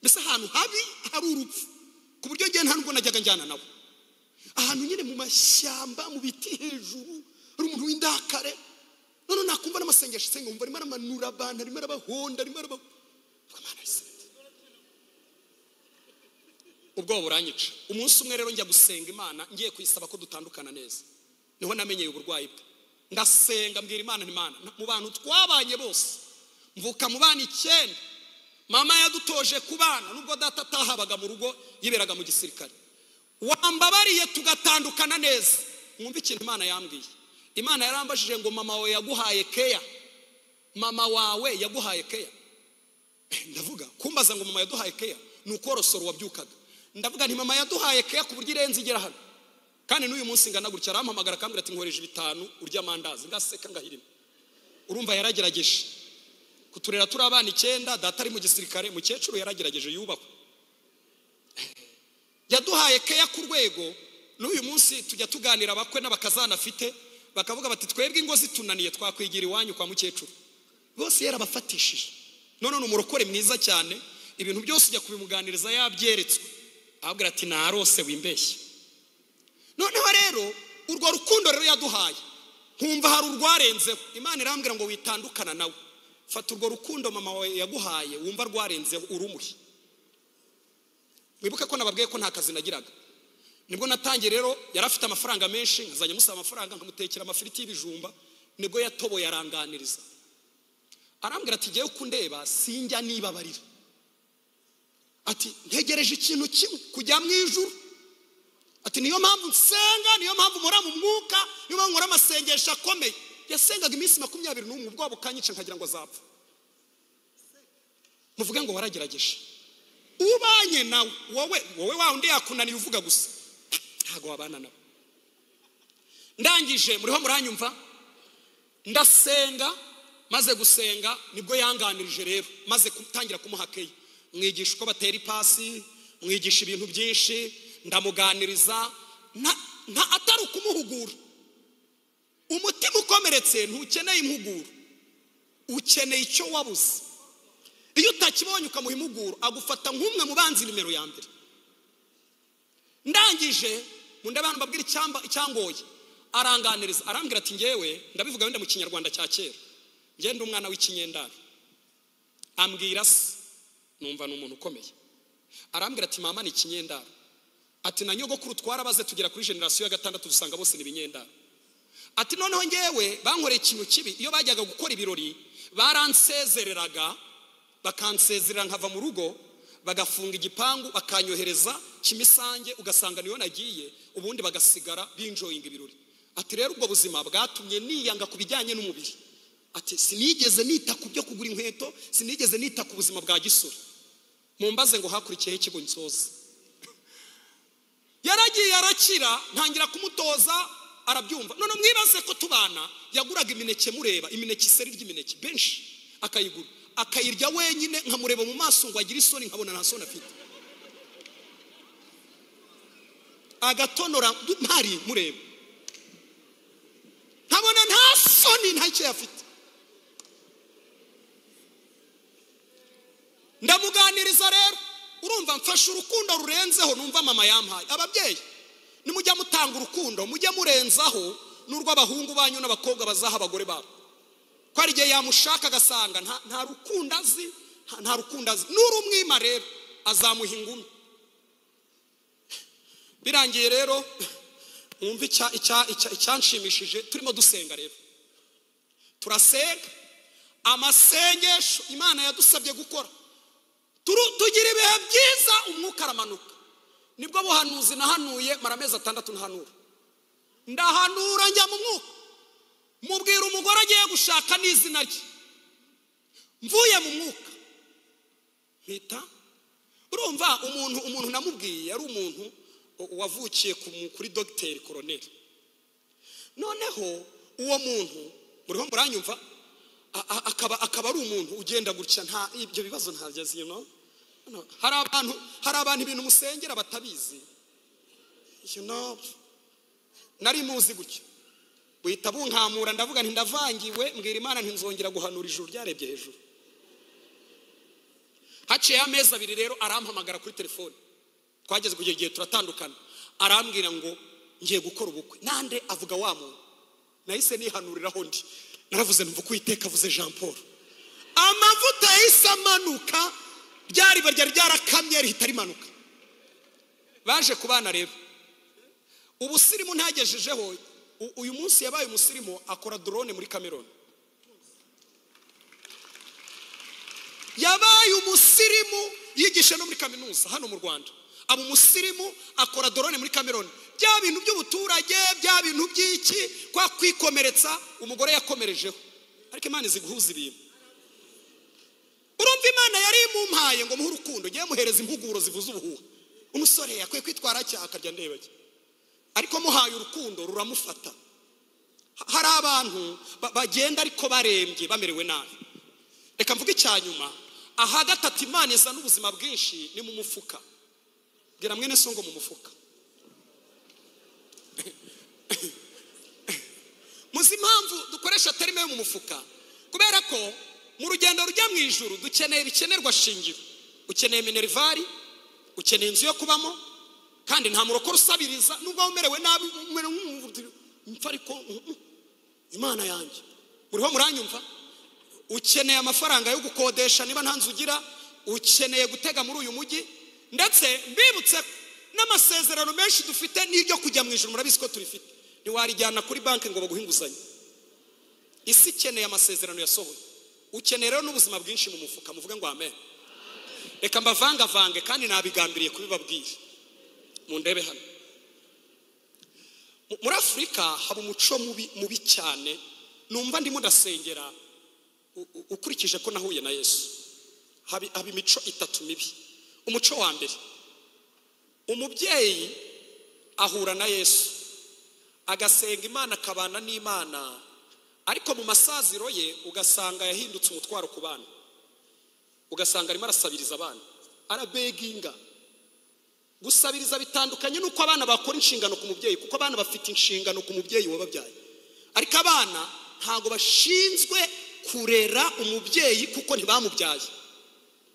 C: mbese ahantu habi hari urupfu, ku buryo ngiye nta nubwo najyaga njyana nawe. Ahantu nyine mu mashyamba, mu biti hejuru, ari umuntu w'indakare. None nakumva n'amasengesho asenga, umva arimo aramanura abantu, arimo arabahonda, arimo arabaho. Ubwo buranyica. Umunsi umwe rero njya gusenga Imana, ngiye kuyisaba ko dutandukana neza. Niho namenyeye uburwayi bwe. Ndasenga mbwira Imana, Imana, mu bantu twabanye bose mvuka mu bana 9, mama yadutoje kubana nubwo data atahabaga mu rugo, yiberaga mu gisirikare. Wambabariye tugatandukana neza. Mwumva ikintu Imana yambwiye. Imana yarambajije ngo mama wawe yaguhaye keya, mama wawe yaguhaye keya. Ndavuga kumbaza ngo mama yaduhaye keya nukorosoro wabyukaga. Ndavuga nti mama yaduhaye keya ku buryo irenze igera hano. Kandi n'uyu munsi ngana gutya arampamagara akambwira ati nkoreje 5 urya mandazi. Ngaseka ngahirima. Urumva yaragerageje kuturera turi abana 9, data ari mu gisirikare, mukecuru yaragerageje yubakwa. Yaduhaye keya ku rwego n'uyu munsi tujya tuganira abakwe n'abakazana afite, bakavuga bati twebwe ingo zitunaniye twakwigira iwanyu kwa mukecuru. Bose yarabafatishije. None umurokore mwiza cyane, ibintu byose ujya kubimuganiriza yabyeretswe. Ababwira ati narose wimbeshye. Noneho rero urwo rukundo rero yaduhaye, nkumva hari urwarenzeho. Imana irambwira ngo witandukana nawe, fata urwo rukundo mama wawe yaguhaye wumva rwarenzeho urumuhe. Wibuke ko nababwiye ko nta kazi nagiraga. Nibwo natangiye rero, yarafite amafaranga menshi, nkazanye musaba amafaranga nkamutekera amafiriti y'ibijumba. Nibwo yatoboye aranganiriza, arambwira ati ngiye kundeba sinjya nibabarira, ati ntegereje ikintu kimwe, kujya mu ijuru. Ati niyo mpamvu nsenga, niyo mpamvu mpora mu mwuka, niyo mpamvu nkora amasengesho akomeye. Yasengaga iminsi 21, ubwo bukanyica nkagira ngo azapfa. Muvuge ngo waragerageje. Ubanye nawe wowe wa undi yakunaniye uvuga gusa, ntago wabana nawe. Ndangije muriho muranyumva, ndasenga, maze gusenga nibwo yanganirije rero, maze gutangira kumuhakeye. Mwigisha uko batera ipasi, mwigisha ibintu byinshi, ndamuganiriza, nta atari ukumuhugura. Umutima ukomeretse ntukeneye impuguro, ukeneye icyo wabuze. Iyo utakibonye ukamuha impuguro, agufata nk'umwe mu banzi nimero ya mbere. Ndangije mu ndabana babwira icyangoye, aranganiriza, arambwira ati ngewe ndabivuga wenda mu kinyarwanda cya kera, nge ndi umwana w'ikinyendaro. Ambwira se, numva n'umuntu ukomeye. Arambwira ati mama ni ikinyendaro. Ati na nyogokuru twarabaze tugera kuri generation ya 6 dusanga bose ni binyendaro. ati noneho ngewe bankoreye ikintu kibi. Iyo bajyaga gukora ibirori baransezereraga, bakansezerera nkava mu rugo, bagafunga igipangu bakanyohereza Kimisange, ugasanga niyo nagiye, ubundi bagasigara binjoyinga ibirori. Ati rero ubwo buzima bwatumye niyanga kubijyanye n'umubiri. Ati sinigeze nita ku byo kugura inkweto, sinigeze nita ku buzima bwa gisore. Mumbaze ngo hakurikiyeho ikigo nsoza. Yaragiye arakira, ntangira kumutoza arabyumva. None mwibaze ko tubana yaguraga imineke mureba, imineke iseri ry'imineke benshi akayigura, akayirya wenyine, nkamureba mu maso ngo agira isoni, nkabona nta soni afite. Agatonora mpari mureba, nkabona nta soni, nta cyo afite. Ndamuganiriza rero, urumva mfashe urukundo rurenzeho numva mama yampaye. Ababyeyi nimujya mutanga urukundo mujye murenzaho n'urw'abahungu banyu n'abakobwa bazaha abagore babo. Ko ari gihe yamushaka agasanga nta rukundo azi, nta rukundo azi. N'urumwima rero azamuha ingumi. Birangiye rero mwumva icyanshimishije, turimo dusenga rero. Turasenga amasengesho Imana yadusabye gukora. Tugira ibihe byiza, umwuka aramanuka. Nibwo buhanuzi nahanuye maramezi 6 ntahanura. Ndahanura njya mu mwuka. Mubwira umugore agiye gushaka n'izina rye. Mvuye mu mwuka. Mpita urumva umuntu namubwiye yari umuntu wavukiye kuri Dr. Colonel. Noneho uwo muntu muriho muranyumva, akaba ari umuntu ugenda gutya, nta ibyo bibazo ntabyazi, hari abantu ibintu musengera batabizi, nari muzi gutya. Buhita bunkamura, ndavuga nti ndavangiwe, mbwira Imana nti nzongera guhanura ijuru ryarebye hejuru. Haciye amezi 2 rero arampamagara kuri telefone, twageze ku gihe turatandukana, arambwira ngo ngiye gukora ubukwe. Nande avuga wa muntu, nahise nihanuriraho ndi, naravuze numva ko Uwiteka avuze Jean Paul. Amavuta yahise amanuka, ryari ryarakamye rihita rimanuka. Baje kubana rero, ubusirimu ntagejejeho. Uyu munsi yabaye umusirimu, akora drone muri Cameroon. Yabaye umusirimu yigisha no muri kaminuza hano mu Rwanda. Abo umusirimu akora drone muri Cameroon. Bya bintu by'ubuturage, bya bintu by'iki, kwa kwikomeretsa umugore yakomerejeho. Ariko Imana izi guhuza ibintu. Urumva Imana yari imumpaye ngo muhe urukundo, ngiye muhereza impuguro zivuza ubuhuha. Umusore yakwiye kwitwara cyane akarya ndebake. Ariko muhaye urukundo ruramufata. Hari abantu bagenda ariko barembye bamerewe nabi. Reka mvuge icyanyuma, aha gatatu Imana iza n'ubuzima bwinshi ni mu mufuka. Gira mwene songo mu mufuka. Muzi impamvu dukoresha terime yo mu mufuka? Kubera ko mu rugendo rujya mu ijuru dukeneye ibikenerwa shingiro. Ukeneye minervari, ukeneye inzu yo kubamo, kandi nta muroko rusabiriza nubwo umerewe nabi, umere nk'umva ariko Imana yanjye. Muriho muranyumva? Ukeneye amafaranga yo gukodesha niba nta nzu ugira, ukeneye gutega muri uyu mujyi, ndetse mbibutse n'amasezerano menshi dufite n'ibyo kujya mu ijuru murabizi ko turifite. Ntiwarijyana kuri banki ngo baguhe inguzanyo. Isi ikeneye amasezerano yasohoye. Ukeneye rero n'ubuzima bwinshi mu mufuka. Muvuge ngo amen. Reka mbavangavange kandi nabigambiriye kubibabwira. Mundebe hano. Muri Afrika haba umuco mubi cyane, numva ndimo ndasengera ukurikije ko nahuye na Yesu. Haba imico 3 mibi. Umuco wa mbere, umubyeyi ahura na Yesu agasenga Imana, akabana n'Imana, ariko mu masaziro ye ugasanga yahindutse umutwaro ku bana. Ugasanga arimo arasabiriza abana, arabeginga. Gusabiriza bitandukanye nuko abana bakora inshingano ku mubyeyi, kuko abana bafite inshingano ku mubyeyi wababyaye. Ariko abana ntago bashinzwe kurera umubyeyi kuko ntibamubyaye.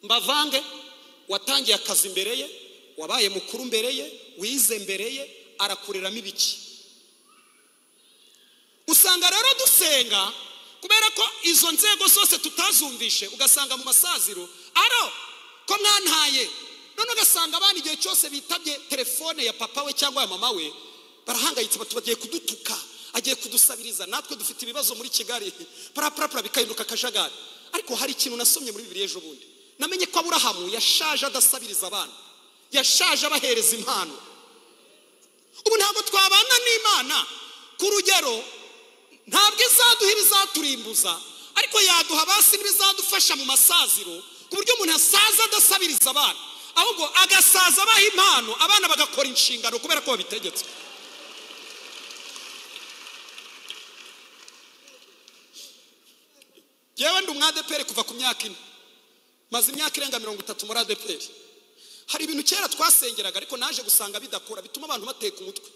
C: Mbavange, watangiye akazi imbere ye, wabaye mukuru imbere ye, wize imbere ye, arakureramo ibiki. Usanga rero dusenga kubera ko izo nzego zose tutazumvishe, ugasanga mu masaziro ko mwantaye. None ugasanga abana igihe cyose bitabye telefone ya papa we cyangwa ya mama we barahangayitse, batubagiye kudutuka, agiye kudusabiriza. Natwe dufite ibibazo muri Kigali parapara bikahinduka akajagari. Ariko hari ikintu nasomye muri Bibiliya ejo bundi, namenye ko Aburahamu yashaje adasabiriza abana, yashaje abahereza impano. Ubu ntabwo twabana n'Imana ku rugero, ntabwo izaduha ibizaturimbuza, ariko yaduha basi n'ibizadufasha mu masaziro, ku buryo umuntu asaza adasabiriza abana, ahubwo agasaza abaha impano, abana bagakora inshingano kubera ko babitegetswe. Yewe ndi umwadeperi kuva ku myaka 4, maze imyaka irenga 30 muri adeperi. Hari ibintu kera twasengeraga ariko naje gusanga bidakora, bituma abantu bateka umutwe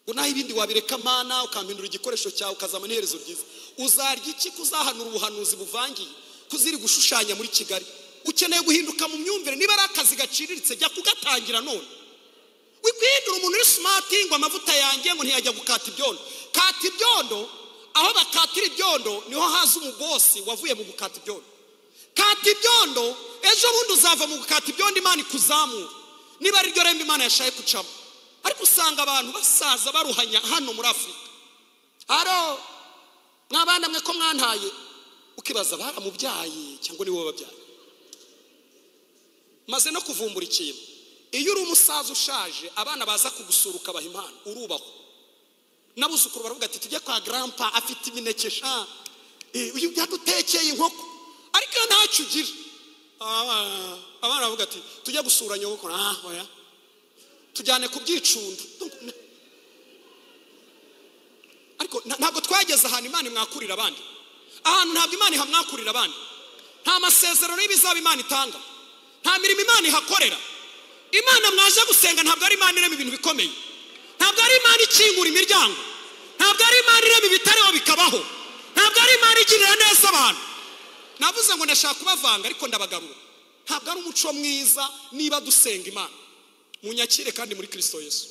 C: ngo naho ibindi wabireka Mana ukampindura igikoresho cyawe ukazama n'iherezo ryiza. Uzarya iki kuzahanura ubuhanuzi buvangiye, kuziri gushushanya muri Kigali? Ukeneye guhinduka mu myumvire. Niba ari akazi gaciriritse jya kugatangira none. Wikwihindura umuntu uri smart ngo amavuta yanjye ngo ntiyajya gukata ibyondo. Kata ibyondo, aho bakatira ibyondo niho haza umubosi wavuye mu gukata ibyondo. Kata ibyondo, ejo bundi uzava mu gukata ibyondo Imana ikuzamura, niba ari ryo rembe Imana yashaye kucamo. Ariko usanga abantu basaza baruhanya hano muri Afrika. Aro mwabana mwe ko mwantaye, ukibaza baramubyaye cyangwa ni wowe babyaye. Maze no kuvumbura ikintu, iyo uri umusaza ushaje abana baza kugusura ukabaha impano, urubaho. Nabuzukuru baravuga ati tujye kwa grandpa afite imineke sha, uyu byadutekeye inkoko, ariko ntacyo ugira. Abana bavuga ati tujye gusura nyoko, oya tujyane ku byicundo. Ariko ntabwo twageze ahantu Imana imwakurira abandi, ahantu ntabwo Imana ihamwakurira abandi. Nta masezerano y'ibizaba Imana itanga, nta mirimo Imana ihakorera. Imana mwaje gusenga ntabwo ari Imana irema ibintu bikomeye, ntabwo ari Imana ikingura imiryango, ntabwo ari Imana irema ibitareho bikabaho, ntabwo ari Imana igirira neza abantu. Navuze ngo ndashaka kubavanga ariko ndabagarura. Ntabwo ari umuco mwiza niba dusenga Imana. Munyakire kandi muri Kristo Yesu.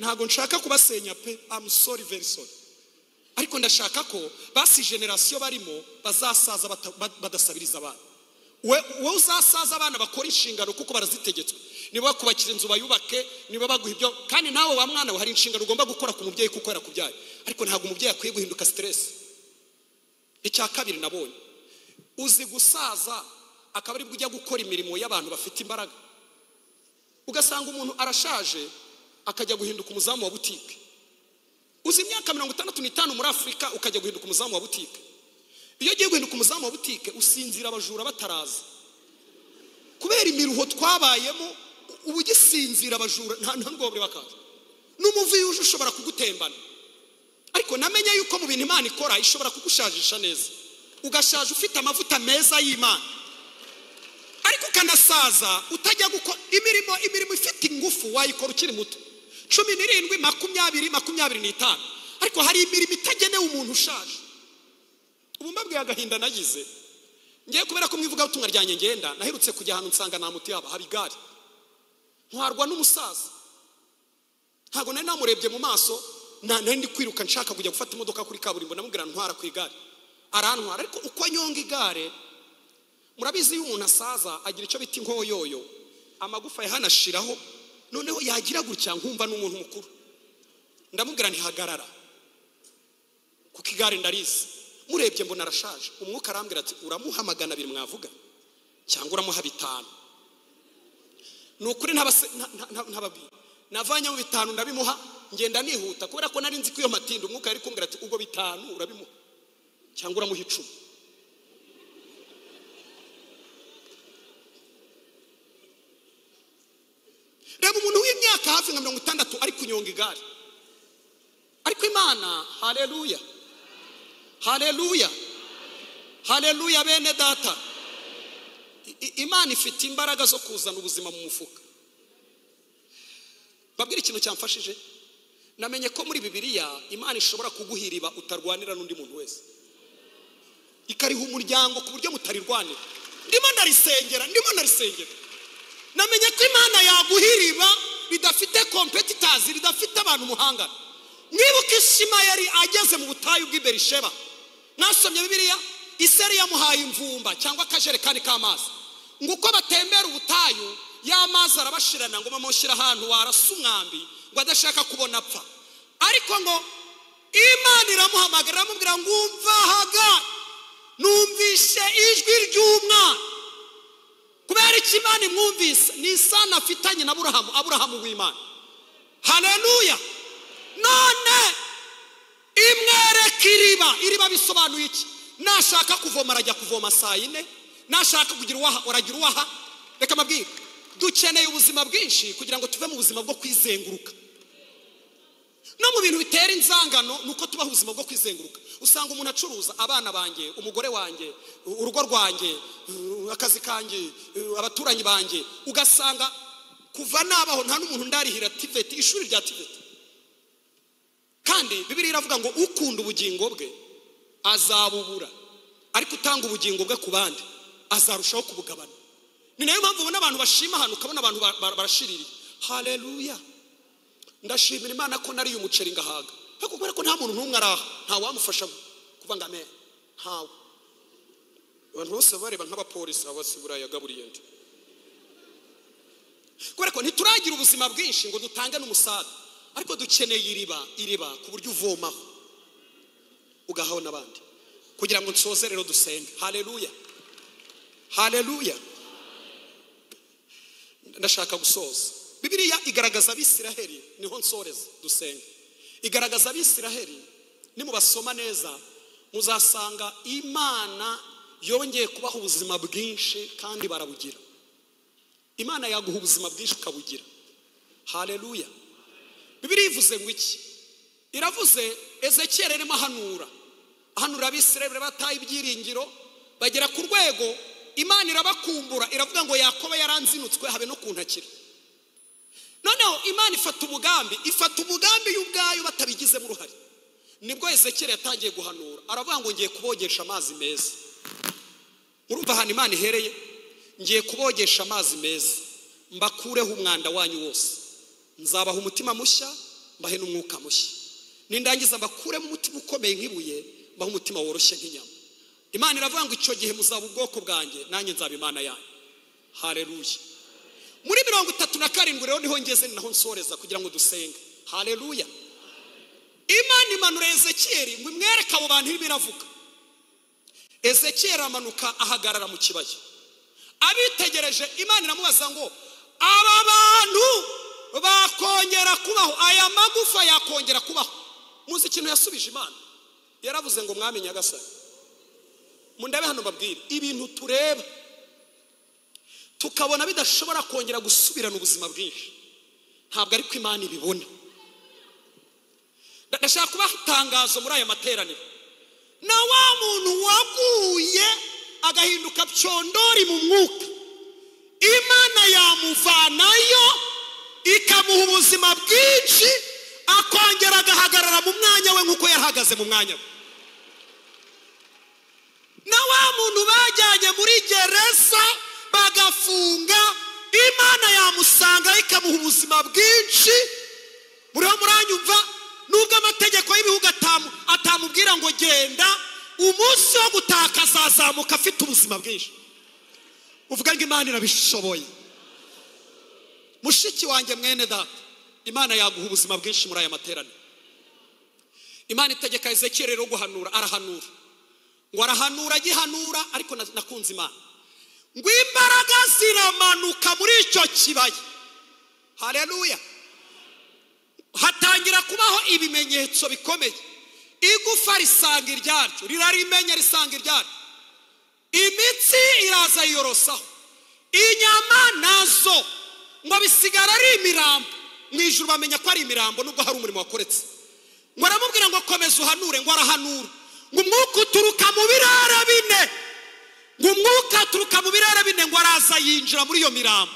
C: Ntabwo nshaka kubasenya pe, I'm sorry, very sorry. Ariko ndashaka ko basi generation barimo bazasaza badasabiriza abana. We uzasaza abana bakora inshingano kuko barazitegetswe. Niba bakubakira inzu bayubake, niba baguha ibyo, kandi nawe wa mwana we hari inshingano ugomba gukora ku mubyeyi kuko yarakubyaye. Ariko ntabwo umubyeyi akwiye guhinduka stress. Icya kabiri nabonye, uzi gusaza akaba ari bujya gukora imirimo y'abantu bafite imbaraga. Ugasanga umuntu arashaje akajya guhinduka umuzamu wa butike. Uzi imyaka 65 muri Afrika ukajya guhinduka umuzamu wa butike. Iyo ugiye guhinduka umuzamu wa butike usinzira abajura bataraza, kubera imiruho twabayemo. Ubu gisinzira abajura nta ngobere bakaza, n'umuvi yuje ushobora kugutembana. Ariko namenye yuko mu bintu Imana ikora ishobora kugushajisha neza, ugashaje ufite amavuta meza y'Imana, ariko kanasaza utajya gukora imirimo ifite ingufu wayikora ukiri muto 17, 20, 25. Ariko hari imirimo itagenewe umuntu ushaje. Ubu mbabwiye agahinda nagize ngiye kubera ko mwivuga ubutumwa ryanjye ngenda, nahirutse kujya ahantu nsanga nta muti haba igare, ntwarwa n'umusaza. Ntago nari namurebye mu maso, nari ndi kwiruka nshaka kujya gufata imodoka kuri kaburimbo, namubwira ntwara ku igare, arantwara. Ariko uko anyonga igare, murabizi iyo umuntu asaza agira icyo bita inkoyoyo, amagufa yahanashiraho, noneho yagira gutya nkumva n'umuntu mukuru. Ndamubwira ntihagarara kuko igare ndarizi. Murebye mbona arashaje, umwuka arambwira ati uramuha 200 mwavuga cyangwa uramuha 5. Nukuri ntababwira, navanye mu 5 ndabimuha, ngenda nihuta kubera ko nari nzi ko iyo matinda. Umwuka yari kumbwira ati ubwo 5 urabimuha cyangwa uramuha 10. Reba umuntu w'imyaka hafi nka 60 ari kunyonga igare. Ariko Imana, haleluya, haleluya, haleluya bene data, Imana ifite imbaraga zo kuzana ubuzima mu mufuka. Babwira ikintu cyamfashije, namenye ko muri Bibiliya Imana ishobora kuguhiriba utarwanira n'undi muntu wese, ikariha umuryango ku buryo mutarirwanira. Ndimo ndarisengera. Namenye ko Imana yaguhiriba bidafite competitors, bidafite abantu muhangana. Mwibuke Ishimayeli ageze mu butayu bw'i Berisheba, nasomye Bibiliya, Iseri yamuhaye imvumba cyangwa akajerekani k'amazi, ngo uko batembera ubutayu y'amazi arabashirana, ngo bamushyira ahantu warasa umwambi ngo adashaka kubona apfa. Ariko ngo Imana iramuhamagara aramubwira ngo umva haga, numvishe ijwi ry'umwana. Kubera iki Imana imwumvise? Ni isano afitanye na Aburahamu w'Imana. Haleluya. None imwereka iriba bisobanuye iki? Nashaka kuvoma arajya kuvoma saa 4, nashaka kugira uwaha aragira uwaha. Reka mabwire, dukeneye ubuzima bwinshi kugira ngo tuve mu buzima bwo kwizenguruka. No mu bintu bitera inzangano nuko tubaho ubuzima bwo kwizenguruka. Usanga umuntu acuruza abana banjye, umugore wanjye, urugo rwanjye, akazi kanjye, abaturanyi banjye, ugasanga kuva nabaho nta n'umuntu ndarihira TVET, ishuri rya TVET. Kandi Bibiliya iravuga ngo ukunda ubugingo bwe azabubura, ariko utanga ubugingo bwe ku bandi azarushaho kubugabana. Ni nayo mpamvu ubona abantu bashima hano, ukabona abantu barashiririye. Haleluya. Ndashimira Imana ko nari umuceri ngahaga, ariko kubera ko nta muntu n'umwe araha, nta wamufasha kuva ngo amen. Ntawe. Abantu bose bareba nk'abapolisi abasibura yagaburiye nde. Kubera ko ntituragira ubuzima bwinshi ngo dutange n'umusaga, ariko dukeneye iriba ku buryo uvomaho ugahaho n'abandi. Kugira ngo nsoze rero dusenge. Haleluya. Haleluya. Ndashaka gusoza. Bibiliya igaragaza Abisiraheli, niho nsoreza dusenge. Igaragaza Abisiraheli, nimubasoma neza muzasanga Imana yongeye kubaho ubuzima bwinshi kandi barabugira. Imana yaguha ubuzima bwinshi ukabugira. Haleluya. Bibiliya ivuze ngo iki? Iravuze Ezekiel arimo ahanura Abisiraheli bataye ibyiringiro, bagera ku rwego Imana irabakumbura, iravuga ngo Yakobo yaranzinutswe habe no kuntakira. Noneho Imana ifata umugambi y'ubwayo batabigizemo uruhare. Nibwo Ezekiel yatangiye guhanura, aravuga ngo ngiye kubogesha amazi meza. Urumva ahantu Imana ihereye? Ngiye kubogesha amazi meza, mbakureho umwanda wanyu wose, nzabaha umutima mushya, mbahe n'umwuka mushya. Nindangiza mbakuremo umutima ukomeye nk'ibuye, mbahe umutima woroshye nk'inyama. Imana iravuga ngo icyo gihe muzaba ubwoko bwanjye, nanjye nzaba Imana yanyu. Haleluya. Muri 37 rero niho ngeze, naho nsoreza kugira ngo dusenge. Haleluya. Imana imanura Ezekiel ngo imwereke abo bantu biravuga. Ezekiel amanuka ahagarara mu kibaya. Abitegereje Imana iramubaza ngo aba bantu bakongera kubaho, aya magufa yakongera kubaho? Muzi ikintu yasubije Imana? Yaravuze ngo mwami Nyagasani, mundabe hano babwire ibintu tureba tukabona bidashobora kongera gusubirana ubuzima bwinshi, ntabwo ari ko Imana ibibona. Ndashaka kubaha itangazo muri aya materaniro. Na wa muntu waguye agahinduka pyondori mu mwuka, Imana yamuvanayo ikamuha ubuzima bwinshi, akongera agahagarara mu mwanya we nk'uko yarahagaze mu mwanya we. Na wa muntu bajyanye muri gereza bagafunga, Imana yamusanga ikamuha ubuzima bwinshi. Muriho muranyumva? Nubwo amategeko y'ibihugu atamubwira ngo genda, umunsi wo gutaka azazamuka afite ubuzima bwinshi. Uvuga ngo Imana irabishoboye. Mushiki wanjye mwene data, Imana yaguha ubuzima bwinshi muri aya materaniro. Imana itegeka Ezekiel rero guhanura, arahanura. Ngo arahanura, agihanura, ariko nakunze Imana ngo imbaraga ziramanuka muri icyo kibaya. Haleluya. Hatangira kubaho ibimenyetso bikomeye. Igufa risanga iryaryo, rirarimenya risanga iryaryo. Imitsi iraza yorosaho, inyama nazo ngo bisigara ari imirambo. Mu ijuru bamenya ko ari imirambo nubwo hari umurimo wakoretse. Ngo aramubwira ngo komeza uhanure. Ngo arahanura ngo umwuka uturuka mu birara bine, ngo umwuka uturuka mu birara bine, ngo araza yinjira muri iyo mirambo.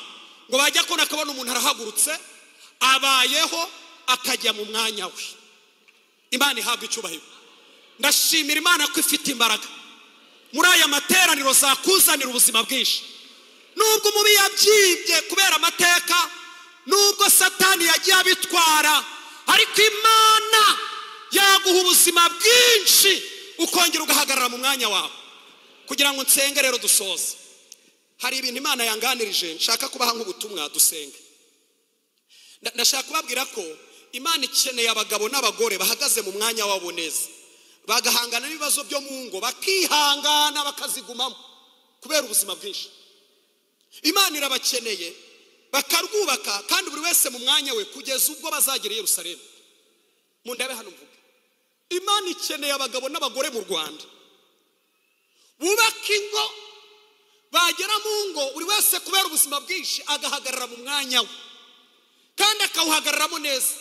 C: Ngo bajya kubona akabona umuntu arahagurutse abayeho, akajya mu mwanya we. Imana ihabwa icyubahiro. Ndashimira Imana ko ifite imbaraga muri aya materaniro zakuzanira ubuzima bwinshi. Nubwo umubi yabyibye kubera amateka, nubwo Satani yagiye abitwara, ariko Imana yaguha ubuzima bwinshi ukongera ugahagarara mu mwanya wawe. Kugira ngo nsenge rero dusoze, hari ibintu Imana yanganirije nshaka kubaha nk'ubutumwa dusenge. Ndashaka kubabwira ko Imana ikeneye abagabo n'abagore bahagaze mu mwanya wabo neza, bagahangana n'ibibazo byo mu ngo bakihangana bakazigumamo kubera ubuzima bwinshi. Imana irabakeneye bakarwubaka kandi buri wese mu mwanya we kugeza ubwo bazagera i Yerusalemu. Mundabe hano mvuga, Imana ikeneye abagabo n'abagore mu Rwanda bubaka ingo, bagera mu ngo buri wese kubera ubuzima bwinshi agahagarara mu mwanya we kandi akawuhagararamo neza.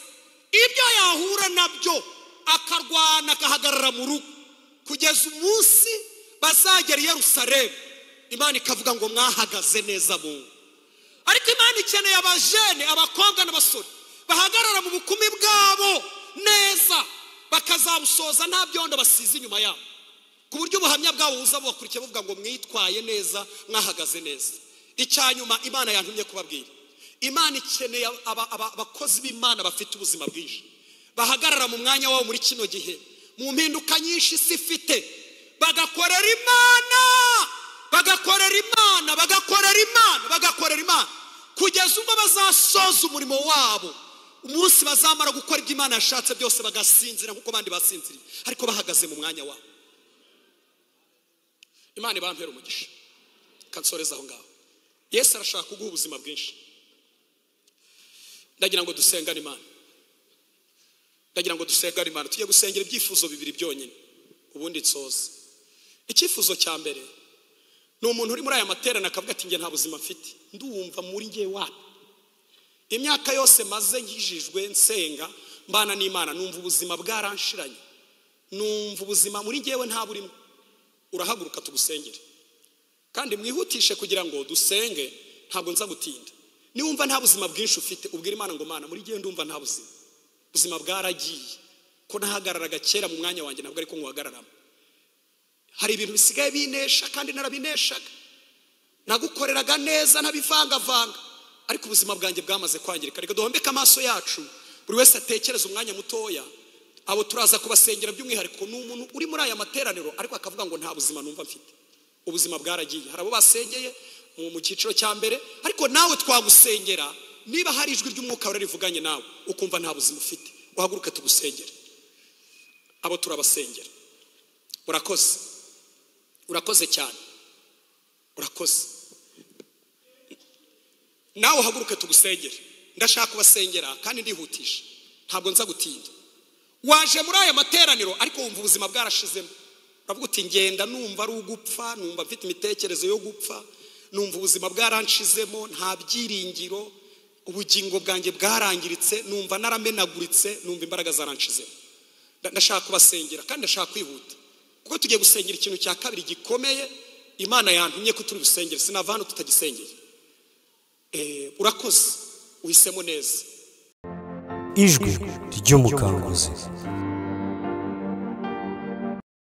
C: Ibyo yahura nabyo akarwana akahagarara mu rugo kugeza umunsi bazagera i Yerusalemu. Imana ikavuga ngo mwahagaze neza mu ngo. Ariko Imana ikeneye abajene, abakobwa n'abasore bahagarara mu bukumi bwabo neza, bakazabusoza nta byondo basize inyuma yabo, ku buryo ubuhamya bwabo buza bubakurikiye buvuga ngo mwitwaye neza, mwahagaze neza. Icyanyuma Imana yantumye kubabwira, Imana ikeneye abakozi b'Imana bafite ubuzima bwinshi, bahagarara mu mwanya wabo muri kino gihe mu mpinduka nyinshi isi ifite, bagakorera Imana, bagakorera Imana, bagakorera Imana, bagakorera Imana kugeza ubwo bazasoza umurimo wabo, umunsi bazamara gukora ibyo Imana yashatse byose bagasinzira nk'uko abandi basinziriye, ariko bahagaze mu mwanya wabo. Imana ibampera umugisha. Kansoreza aho ngaho. Yesu arashaka kuguha ubuzima bwinshi. Ndagira ngo dusengane Imana. Ndagira ngo dusengane Imana. Tugiye gusengera ibyifuzo bibiri byonyine ubundi nsoza. Icyifuzo cya mbere ni umuntu uri muri aya materana akavuga ati nge nta buzima mfite, ndumva muri nge wapi. Imyaka yose maze nkijijwe nsenga mbana n'Imana, numva ubuzima bwaranshiranye, numva ubuzima muri ngewe nta burimo. Urahaguruka tugusengere kandi mwihutishe kugira ngo dusenge, ntabwo nza gutinda. Niwumva nta buzima bwinshi ufite ubwira Imana ngo Mana muri ngewe ndumva nta buzima, ubuzima bwaragiye, ko nahagararaga kera mu mwanya wanjye ntabwo ariko nkuhagararamo. Hari ibintu bisigaye binesha kandi narabineshaga, nagukoreraga neza nabivangavanga, ariko ubuzima bwanjye bwamaze kwangirika. Reka duhombeke amaso yacu buri wese atekereza umwanya mutoya. Abo turaza kubasengera by'umwihariko n'umuntu uri muri aya materaniro ariko akavuga ngo nta buzima numva mfite, ubuzima bwaragiye. Hari abo basengeye mu cyiciro cya mbere, ariko nawe twagusengera niba hari ijwi ry'umwuka rivuganye nawe ukumva nta buzima ufite, uhaguruke tugusengere. Abo turabasengera. Urakoze, urakoze cyane, urakoze. Nawe uhaguruke tugusengere. Ndashaka kubasengera kandi ndihutisha, ntabwo nza gutinda. Waje muri aya materaniro ariko wumva ubuzima bwarashizemo, uravuga uti ngenda numva ari ugupfa, numva mfite imitekerezo yo gupfa, numva ubuzima bwaranshizemo, nta byiringiro, ubugingo bwanjye bwarangiritse, numva naramenaguritse, numva imbaraga zaranshizemo. Ndashaka kubasengera kandi ndashaka kwihuta kuko tugiye gusengera ikintu cya kabiri gikomeye Imana yantumye ko turi busengere, sinava hano tutagisengeye. Urakoze, uhisemo neza.
B: Ijwi ry'umukanguzi.